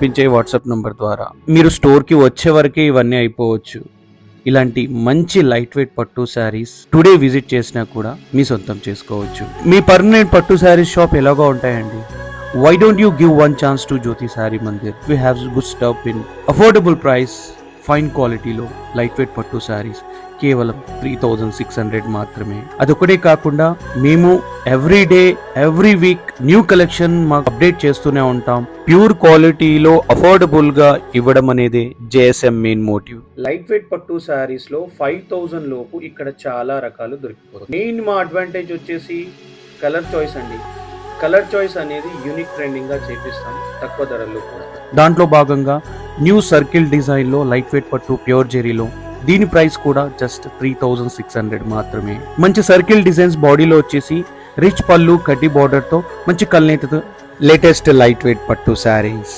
పంపించే WhatsApp number ద్వారా మీరు స్టోర్కి వచ్చే వరకే ఇవన్నీ అయిపోవచ్చు. ఇలాంటి మంచి light weight pattu saris today visit చేసినా కూడా మీ సొంతం చేసుకోవచ్చు. మీ పర్మనెంట్ పట్టు శారీస్ షాప్ ఎలాగో ఉంటాయండి. Why don't you give one chance to Jyoti Saree Mandir? We have good stuff in affordable price, fine quality లో లైట్ వెయిట్ పట్టు శారీస్ కేవలం 3600 మాత్రమే. అదొకటే కాకుండా మేము every day every week new collection మాకు అప్డేట్ చేస్తూనే ఉంటాం. ప్యూర్ క్వాలిటీలో అఫోర్డబుల్ గా ఇవ్వడం అనేది JSM main motive. Light weight pattu saris లో 5000 లోపు ఇక్కడ చాలా రకాలు దొరికిపోతాయి. మెయిన్ మా అడ్వాంటేజ్ వచ్చేసి కలర్ చాయిస్ అండి. కలర్ చాయిస్ అనేది యూనిక్ ట్రెండింగ్ గా చేపిస్తాం తక్కువ ధరల్లో కూడా. దాంట్లో భాగంగా న్యూ సర్కిల్ డిజైన్ లో లైట్ వెయిట్ పట్టు ప్యూర్ జెరీలో దీని ప్రైస్ కూడా జస్ట్ 3600 మాత్రమే. మంచి సర్కిల్ డిజైన్స్ బాడీలో వచ్చేసి రిచ్ పళ్ళు కడ్డీ బార్డర్ తో మంచి కల్నేతతో latest light weight pattu saris.